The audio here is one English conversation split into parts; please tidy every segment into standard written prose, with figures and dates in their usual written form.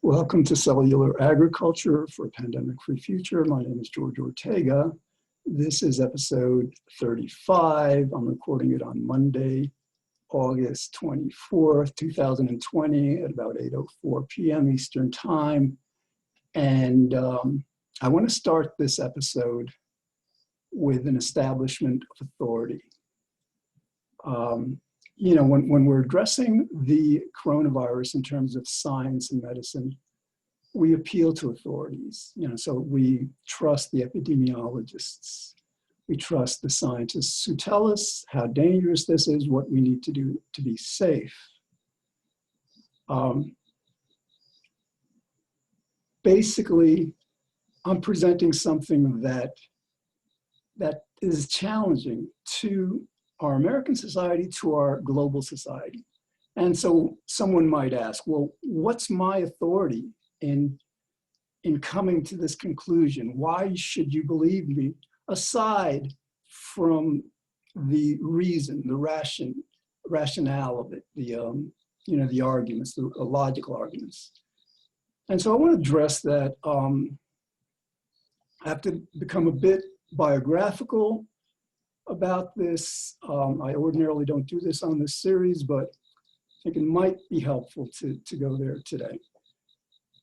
Welcome to Cellular Agriculture for a Pandemic-Free Future. My name is George Ortega. This is episode 35. I'm recording it on Monday, August 24th, 2020 at about 8:04 p.m. Eastern Time. And I want to start this episode with an establishment of authority. When we're addressing the coronavirus in terms of science and medicine, we appeal to authorities. So we trust the epidemiologists. We trust the scientists who tell us how dangerous this is, what we need to do to be safe. Basically, I'm presenting something that is challenging to our American society, to our global society. And so someone might ask, well, what's my authority in coming to this conclusion? Why should you believe me, aside from the reason, the rationale of it, the arguments, the logical arguments? And so I want to address that. I have to become a bit biographical about this. I ordinarily don't do this on this series, but I think it might be helpful to go there today.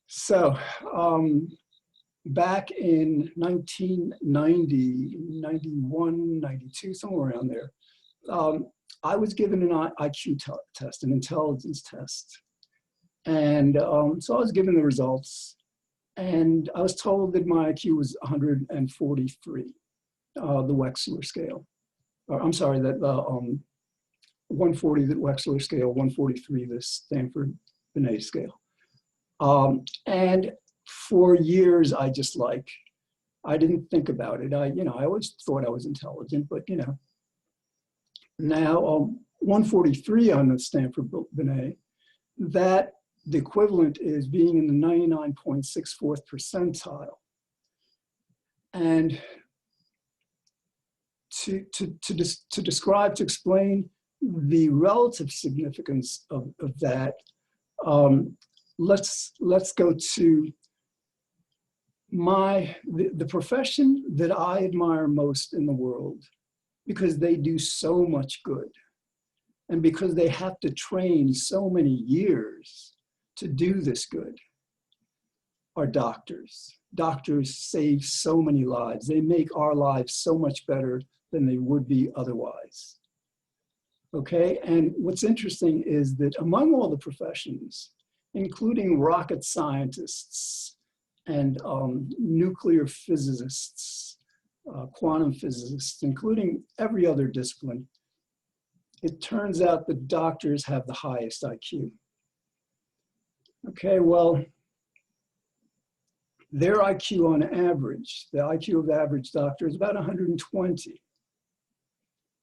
So back in 1990, 91, 92, somewhere around there, I was given an IQ test, an intelligence test. And so I was given the results, and I was told that my IQ was 143, the Wechsler scale. I'm sorry, that 140, the Wechsler scale, 143, the Stanford-Binet scale. And for years, I didn't think about it. I always thought I was intelligent, but now 143 on the Stanford-Binet, that the equivalent is being in the 99.64th percentile. And to describe, to explain the relative significance of that, let's go to the profession that I admire most in the world, because they do so much good, and because they have to train so many years to do this good, are doctors. Doctors save so many lives. They make our lives so much better than they would be otherwise. Okay, and what's interesting is that among all the professions, including rocket scientists and nuclear physicists, quantum physicists, including every other discipline, it turns out that doctors have the highest IQ. Okay, well, their IQ on average, the IQ of the average doctor is about 120.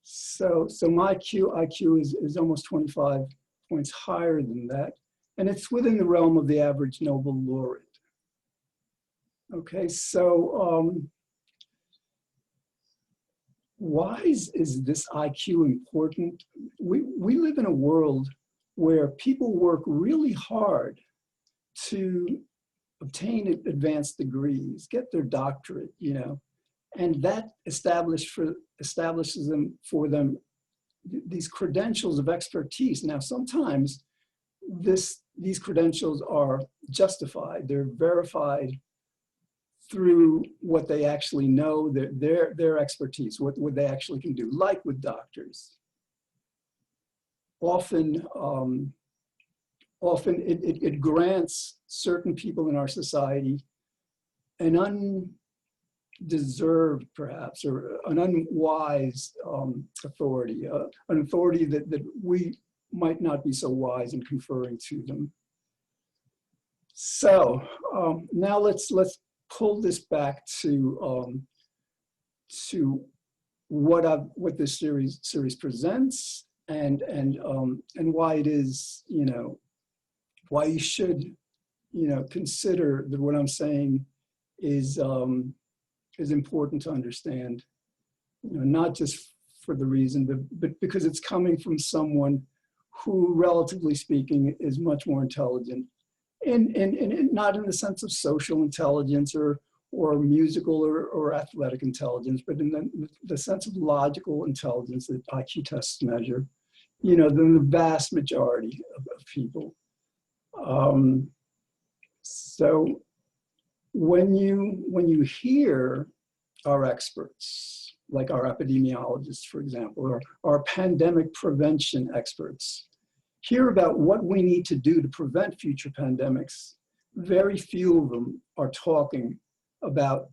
So my IQ is almost 25 points higher than that. And it's within the realm of the average Nobel laureate. Okay, so why is this IQ important? We live in a world where people work really hard to obtain advanced degrees, get their doctorate, and that establishes them for them these credentials of expertise. Now, sometimes these credentials are justified; they're verified through what they actually know, their expertise, what they actually can do. Like with doctors, often it grants certain people in our society an undeserved, perhaps, or an unwise authority, an authority that we might not be so wise in conferring to them. So now let's pull this back to what this series presents, and why it is, why you should, consider that what I'm saying is important to understand, not just for the reason, but because it's coming from someone who, relatively speaking, is much more intelligent not in the sense of social intelligence or musical or athletic intelligence, but in the sense of logical intelligence that IQ tests measure, than the vast majority of people. So when you hear our experts, like our epidemiologists, for example, or our pandemic prevention experts, hear about what we need to do to prevent future pandemics, very few of them are talking about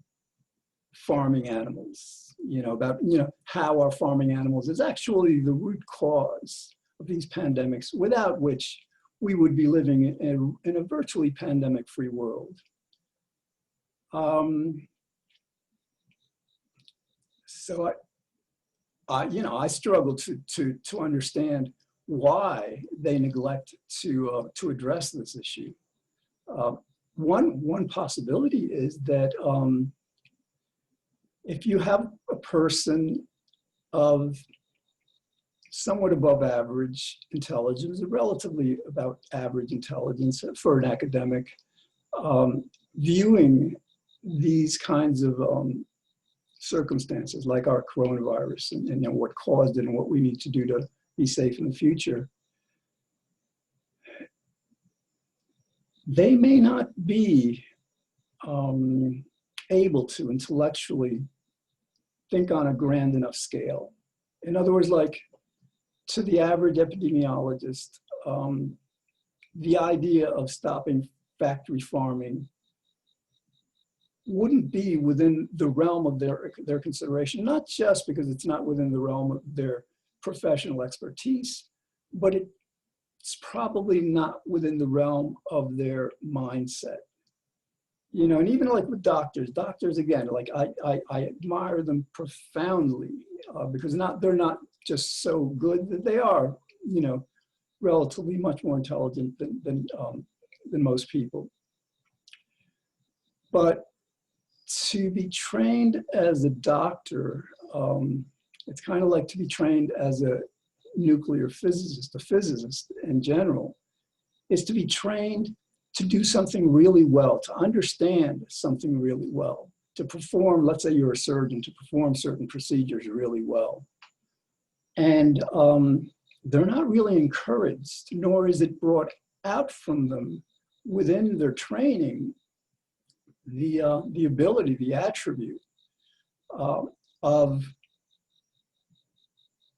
farming animals, about how our farming animals is actually the root cause of these pandemics, without which we would be living in a virtually pandemic-free world. So I struggle to understand why they neglect to address this issue. One possibility is that if you have a person of somewhat above average intelligence, relatively about average intelligence for an academic, viewing these kinds of circumstances like our coronavirus and what caused it and what we need to do to be safe in the future, they may not be able to intellectually think on a grand enough scale. In other words, like to the average epidemiologist, the idea of stopping factory farming wouldn't be within the realm of their consideration, not just because it's not within the realm of their professional expertise, but it's probably not within the realm of their mindset. And even like with doctors again, like I admire them profoundly because they're not just so good, that they are, relatively much more intelligent than most people. But to be trained as a doctor, it's kind of like to be trained as a nuclear physicist, a physicist in general, is to be trained to do something really well, to understand something really well, to perform, let's say you're a surgeon, to perform certain procedures really well. And they're not really encouraged, nor is it brought out from them within their training, the ability, the attribute of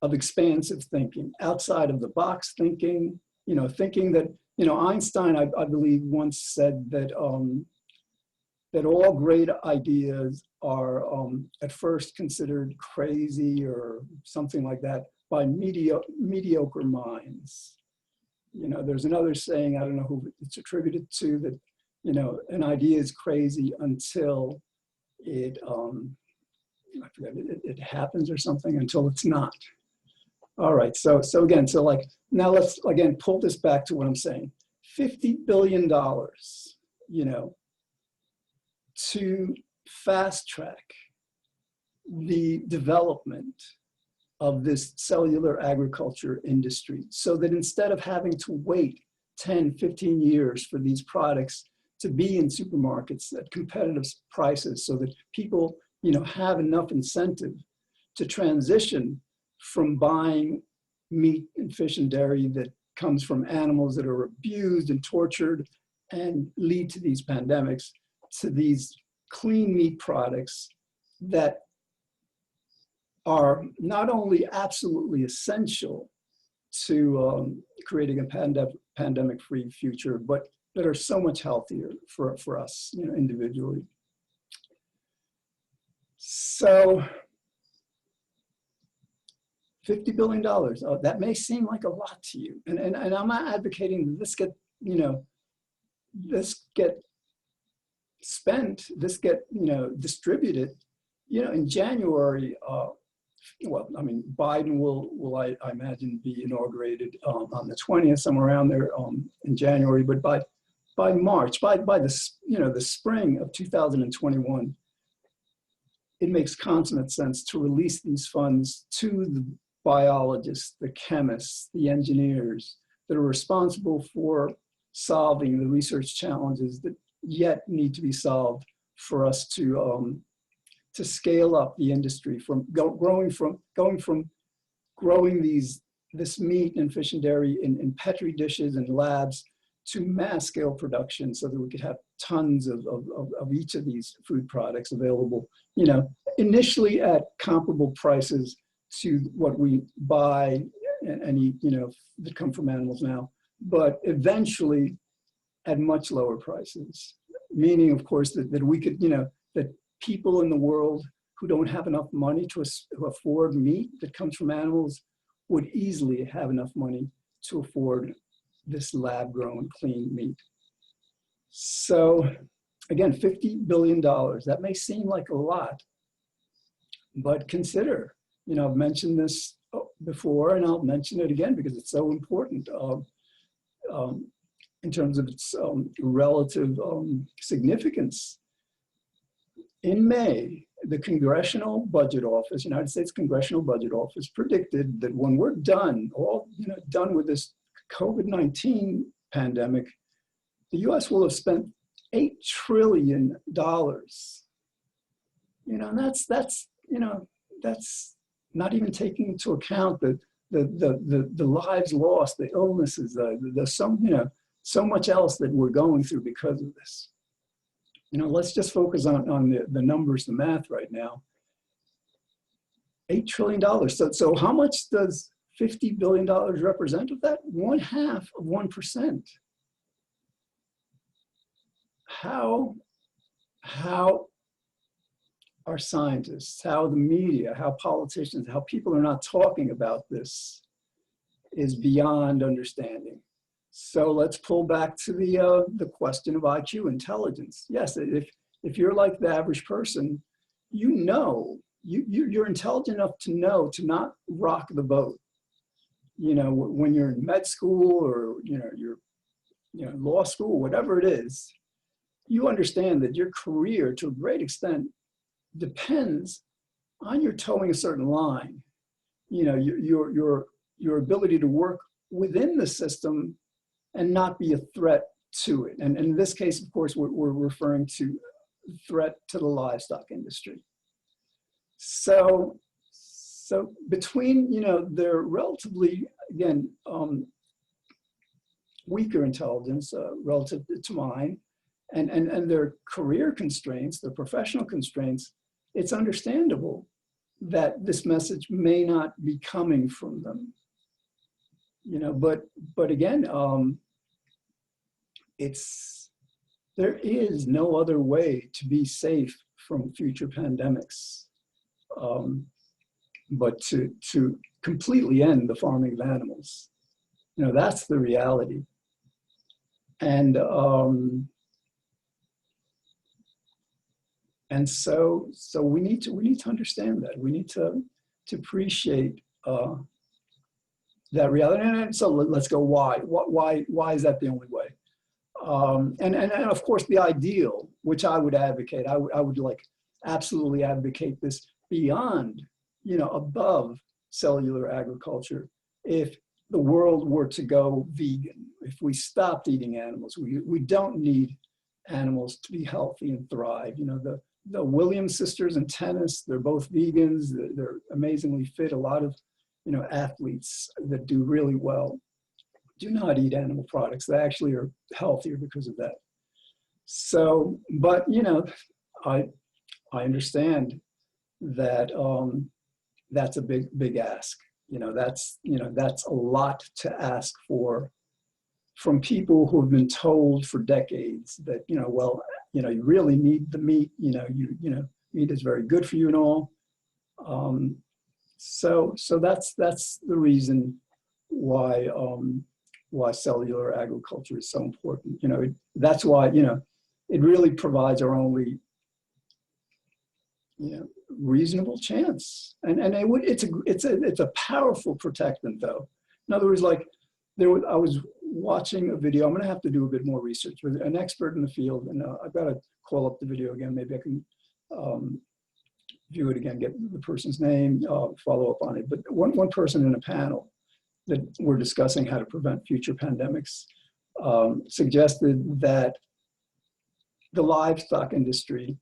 expansive thinking, outside of the box thinking, thinking that, Einstein, I believe, once said that that all great ideas are at first considered crazy or something like that by mediocre minds. There's another saying, I don't know who it's attributed to, that an idea is crazy until it I forget, it happens or something, until it's not. All right, so again, like now let's again pull this back to what I'm saying. $50 billion, to fast track the development of this cellular agriculture industry, so that instead of having to wait 10, 15 years for these products to be in supermarkets at competitive prices, so that people, have enough incentive to transition from buying meat and fish and dairy that comes from animals that are abused and tortured and lead to these pandemics, to these clean meat products that are not only absolutely essential to creating a pandemic-free future, but that are so much healthier for us, individually. So $50 billion, that may seem like a lot to you. And I'm not advocating that this get spent, this get, distributed, in January. Well, I mean, Biden will I imagine, be inaugurated on the 20th, somewhere around there in January. But by March, by the the spring of 2021, it makes consummate sense to release these funds to the biologists, the chemists, the engineers that are responsible for solving the research challenges that yet need to be solved for us to scale up the industry from growing this meat and fish and dairy in Petri dishes and labs to mass scale production, so that we could have tons of each of these food products available, you know, initially at comparable prices to what we buy and eat, you know, that come from animals now, but eventually at much lower prices. Meaning, of course, that we could, you know, that people in the world who don't have enough money to afford meat that comes from animals would easily have enough money to afford this lab-grown clean meat. So again, $50 billion, that may seem like a lot, but consider, you know, I've mentioned this before and I'll mention it again because it's so important in terms of its relative significance. In May, the Congressional Budget Office, United States Congressional Budget Office, predicted that when we're done, done with this COVID-19 pandemic, the US will have spent $8 trillion. You know, and that's not even taking into account the lives lost, the illnesses, so much else that we're going through because of this. You know, let's just focus on the numbers, the math right now. $8 trillion. So how much does $50 billion represent of that? 1/2 of 1%. How are scientists, how the media, how politicians, how people are not talking about this is beyond understanding. So let's pull back to the question of IQ, intelligence. Yes, if you're like the average person, you know, you're intelligent enough to know to not rock the boat. You know, when you're in med school or, you know, you're, you know, law school, whatever it is, you understand that your career to a great extent depends on your towing a certain line. You know, your ability to work within the system and not be a threat to it. And in this case, of course, we're referring to threat to the livestock industry. So between, you know, their relatively, again, weaker intelligence relative to mine and their career constraints, their professional constraints, it's understandable that this message may not be coming from them. You know, but again, there is no other way to be safe from future pandemics, but to completely end the farming of animals. You know, that's the reality. And so we need to understand that. We need to appreciate that reality. And so let's go why. Why is that the only way? And of course the ideal, which I would advocate, I would like absolutely advocate this beyond, you know, above cellular agriculture. If the world were to go vegan, if we stopped eating animals, we don't need animals to be healthy and thrive. You know, the Williams sisters in tennis, they're both vegans, they're amazingly fit. A lot of, you know, athletes that do really well do not eat animal products. They actually are healthier because of that. So, but, you know, I understand that that's a big ask. You know, that's a lot to ask for from people who have been told for decades that, you know, well, you know, you really need the meat, you know, meat is very good for you and all. So that's the reason why cellular agriculture is so important. You know, that's why, you know, it really provides our only, you know, reasonable chance. And it's a powerful protectant though. In other words, like I was watching a video. I'm going to have to do a bit more research with an expert in the field, and I've got to call up the video again. Maybe I can view it again, get the person's name, follow up on it. But one person in a panel that we're discussing how to prevent future pandemics suggested that the livestock industry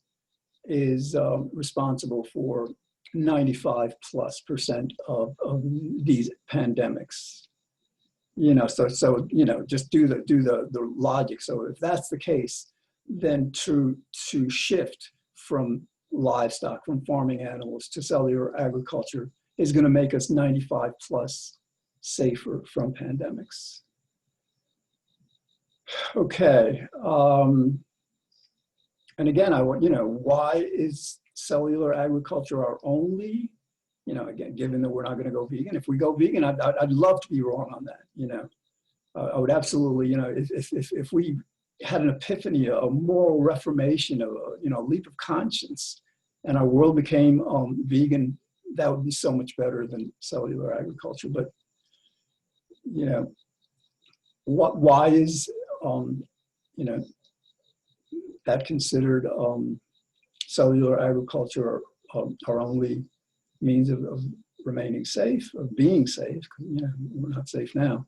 is responsible for 95+% of these pandemics. So just do the logic. So if that's the case, then to shift from livestock, from farming animals to cellular agriculture is going to make us 95+ safer from pandemics. Okay. And again, why is cellular agriculture our only, again, given that we're not going to go vegan? If we go vegan, I'd love to be wrong on that, I would absolutely, if we had an epiphany, a moral reformation, a leap of conscience, and our world became vegan, that would be so much better than cellular agriculture. But, why is, that considered cellular agriculture our only means of remaining safe, of being safe? We're not safe now.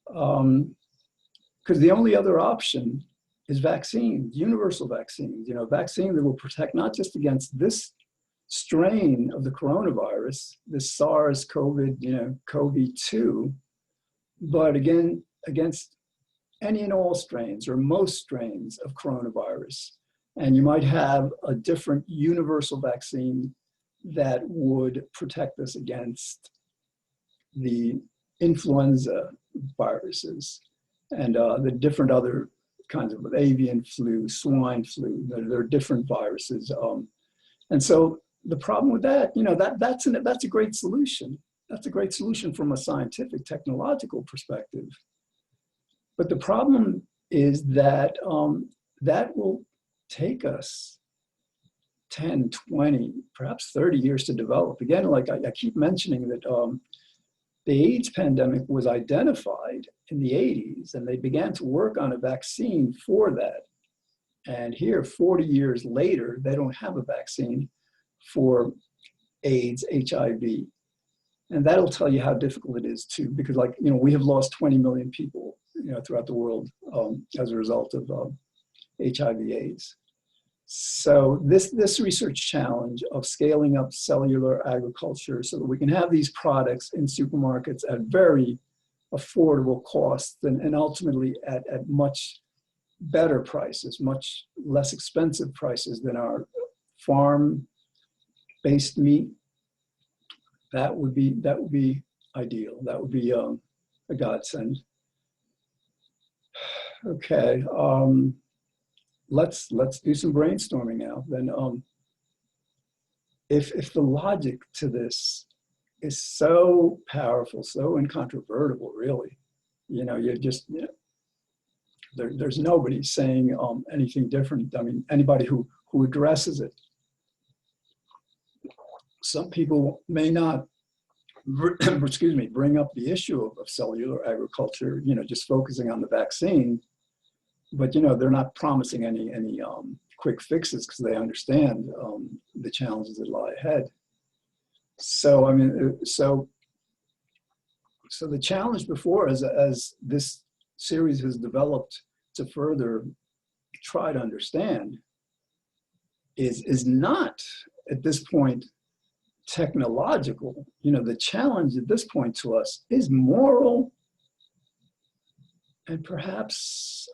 Because the only other option is vaccines, universal vaccines, vaccines that will protect not just against this strain of the coronavirus, this SARS-CoV-2, but again, against any and all strains or most strains of coronavirus. And you might have a different universal vaccine that would protect us against the influenza viruses and the different other kinds of avian flu, swine flu. There are different viruses. And so the problem with that, that's a great solution. That's a great solution from a scientific, technological perspective. But the problem is that that will take us 10, 20, perhaps 30 years to develop. Again, like I keep mentioning that the AIDS pandemic was identified in the 80s, and they began to work on a vaccine for that. And here, 40 years later, they don't have a vaccine for AIDS, HIV. And that'll tell you how difficult it is too, because we have lost 20 million people, throughout the world as a result of HIV/AIDS. So this research challenge of scaling up cellular agriculture so that we can have these products in supermarkets at very affordable costs and ultimately at much better prices, much less expensive prices than our farm-based meat, that would be ideal. That would be a godsend. Okay, let's do some brainstorming now. Then, if the logic to this is so powerful, so incontrovertible, really, there's nobody saying anything different. I mean, anybody who addresses it. Some people may not, bring up the issue of cellular agriculture, just focusing on the vaccine. But they're not promising any quick fixes because they understand the challenges that lie ahead. So so the challenge before, as this series has developed to further try to understand, is not at this point technological. The challenge at this point to us is moral. And perhaps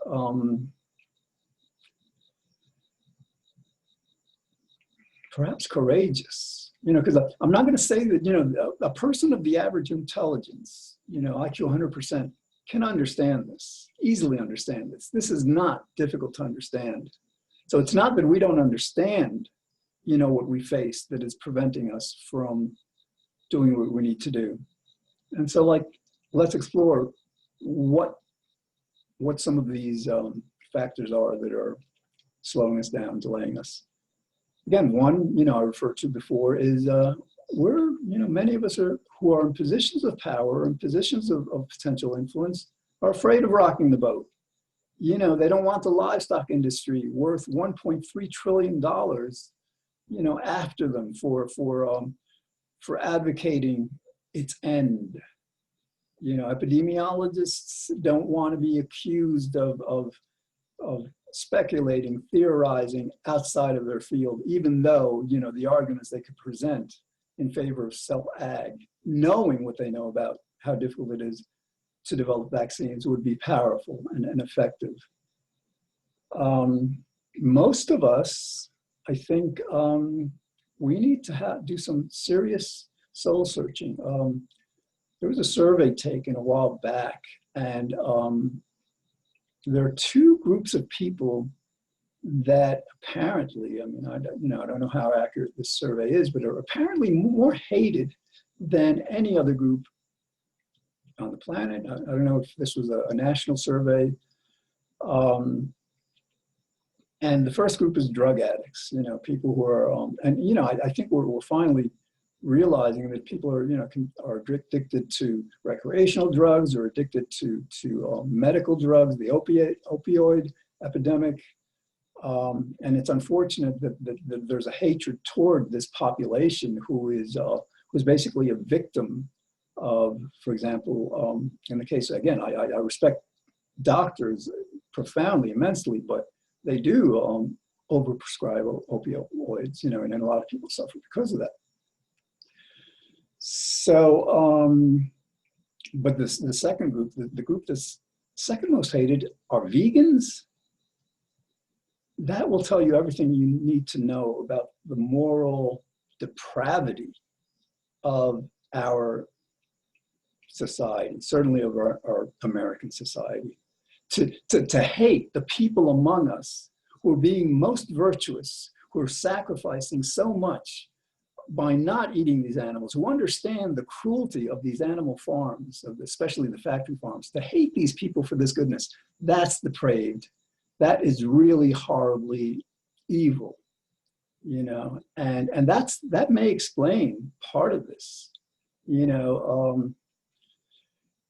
courageous, because I'm not going to say that, a person of the average intelligence, IQ 100%, can understand this, easily understand this. This is not difficult to understand. So it's not that we don't understand, what we face that is preventing us from doing what we need to do. And so let's explore what some of these factors are that are slowing us down, delaying us. Again, one, I referred to before is many of us who are in positions of power and positions of potential influence are afraid of rocking the boat. They don't want the livestock industry worth $1.3 trillion, after them for advocating its end. You know, epidemiologists don't want to be accused of speculating, theorizing outside of their field, even though, you know, the arguments they could present in favor of self-ag, knowing what they know about how difficult it is to develop vaccines, would be powerful and effective. Most of us, I think, we need to do some serious soul searching. There was a survey taken a while back, and there are two groups of people that apparently, I mean, I don't know how accurate this survey is, but are apparently more hated than any other group on the planet. I don't know if this was a national survey. And the first group is drug addicts, you know, people who are, and, you know, I think we're finally realizing that people are, you know, are addicted to recreational drugs, or addicted to medical drugs, the opioid epidemic. And it's unfortunate that there's a hatred toward this population who's basically a victim of, for example, in the case, again, I respect doctors profoundly, immensely, but they do overprescribe opioids, you know, and a lot of people suffer because of that. So, but the second group, the group that's second most hated, are vegans. That will tell you everything you need to know about the moral depravity of our society, certainly of our American society. To hate the people among us who are being most virtuous, who are sacrificing so much by not eating these animals, who understand the cruelty of these animal farms, especially the factory farms, to hate these people for this goodness, that's depraved. That is really horribly evil, you know, and that may explain part of this. You know,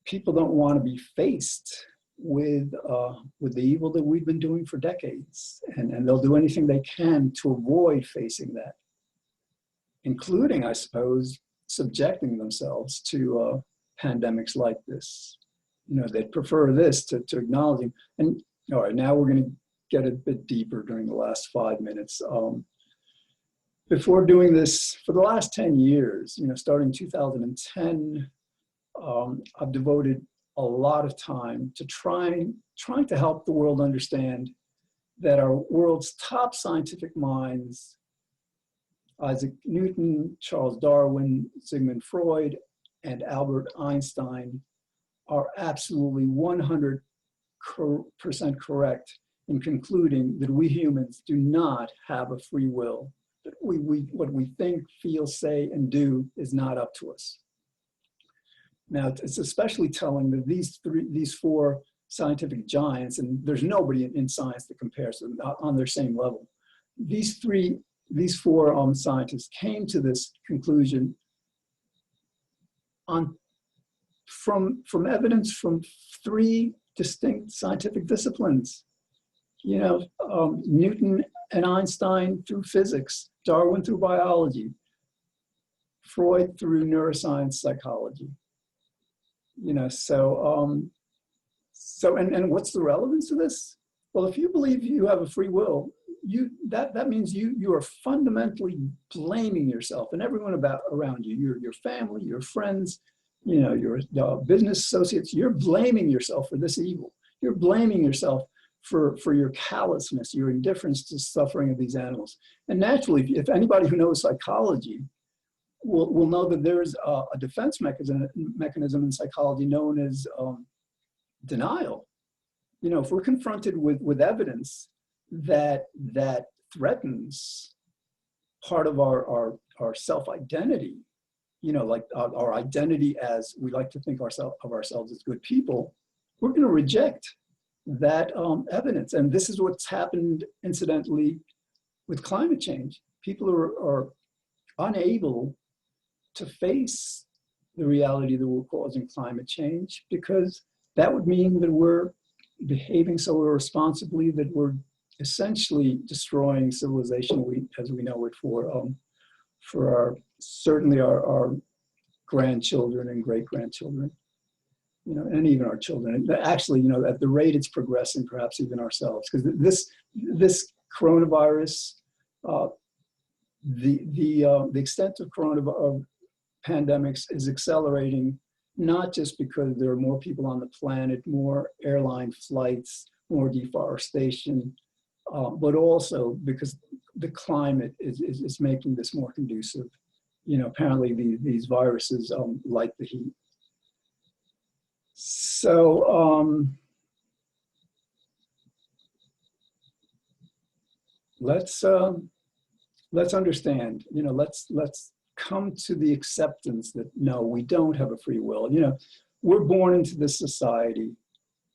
people don't want to be faced with the evil that we've been doing for decades, and they'll do anything they can to avoid facing that, including, I suppose, subjecting themselves to pandemics like this. You know, they'd prefer this to acknowledging. And all right, now we're going to get a bit deeper during the last 5 minutes. Before doing this, for the last 10 years, you know, starting 2010, I've devoted a lot of time to trying to help the world understand that our world's top scientific minds, Isaac Newton, Charles Darwin, Sigmund Freud, and Albert Einstein, are absolutely 100% correct in concluding that we humans do not have a free will, that what we think, feel, say, and do is not up to us. Now, it's especially telling that these four scientific giants, and there's nobody in science that compares them on their same level. These four scientists came to this conclusion from evidence from three distinct scientific disciplines. You know, Newton and Einstein through physics, Darwin through biology, Freud through neuroscience, psychology. You know, and what's the relevance of this? Well, if you believe you have a free will, that means you are fundamentally blaming yourself and everyone around you, your family, your friends, you know, your business associates. You're blaming yourself for this evil. You're blaming yourself for your callousness, your indifference to the suffering of these animals. And naturally, if anybody who knows psychology will know that there's a defense mechanism in psychology known as denial. You know, if we're confronted with evidence that threatens part of our self-identity, you know, like our identity as we like to think of ourselves as good people, we're going to reject that evidence. And this is what's happened, incidentally, with climate change. People are unable to face the reality that we're causing climate change, because that would mean that we're behaving so irresponsibly that we're essentially destroying civilization as we know it for certainly our grandchildren and great-grandchildren. you know, and even our children. And actually, you know, at the rate it's progressing, perhaps even ourselves, because this coronavirus, the extent of coronavirus pandemics is accelerating, not just because there are more people on the planet, more airline flights, more deforestation, but also because the climate is making this more conducive. You know, apparently these viruses like the heat. So let's understand. You know, let's come to the acceptance that no, we don't have a free will. You know, we're born into this society,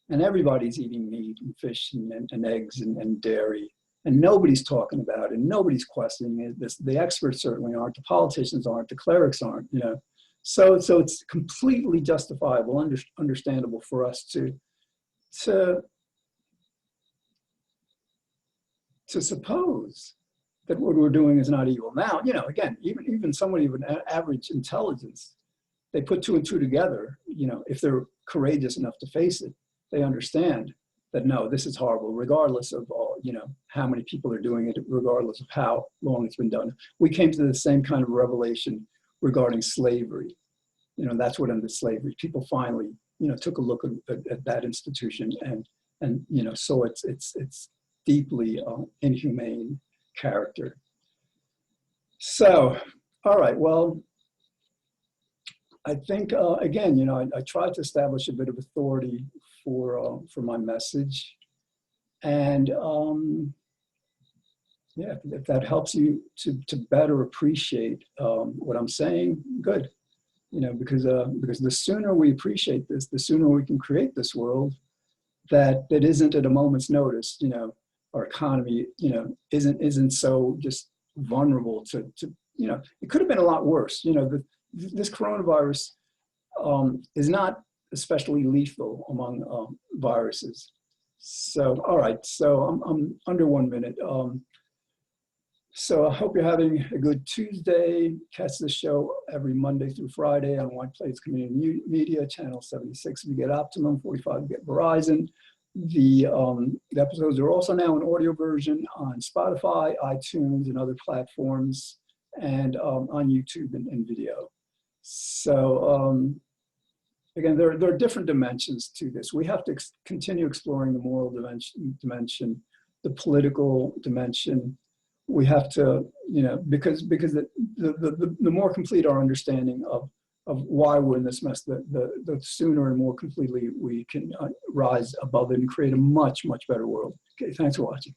and everybody's eating meat and fish and eggs and dairy, and nobody's talking about it, and nobody's questioning it. The experts certainly aren't, the politicians aren't, the clerics aren't, you know. So it's completely justifiable, understandable for us to suppose that what we're doing is not evil. Now, you know, again, even someone even average intelligence, they put two and two together, you know, if they're courageous enough to face it, they understand that no, this is horrible, regardless of all, you know, how many people are doing it, regardless of how long it's been done. We came to the same kind of revelation regarding slavery. You know, that's what ended slavery. People finally, you know, took a look at that institution and you know, saw its deeply inhumane character. So, all right, well, I think, again, you know, I tried to establish a bit of authority for my message. And yeah, if that helps you to better appreciate what I'm saying, good. You know, because the sooner we appreciate this, the sooner we can create this world that isn't at a moment's notice. You know, our economy, you know, isn't so just vulnerable to you know, it could have been a lot worse. You know, this coronavirus is not especially lethal among viruses. So, all right, so I'm under 1 minute. So I hope you're having a good Tuesday. Catch the show every Monday through Friday on White Plains Community Media, channel 76 if you get Optimum, 45 if you get Verizon. The episodes are also now in audio version on Spotify, iTunes, and other platforms, and on YouTube and video. So again, there are different dimensions to this. We have to continue exploring the moral dimension, the political dimension. We have to, you know, because the more complete our understanding of why we're in this mess, the sooner and more completely we can rise above it and create a much, much better world. Okay, thanks for watching.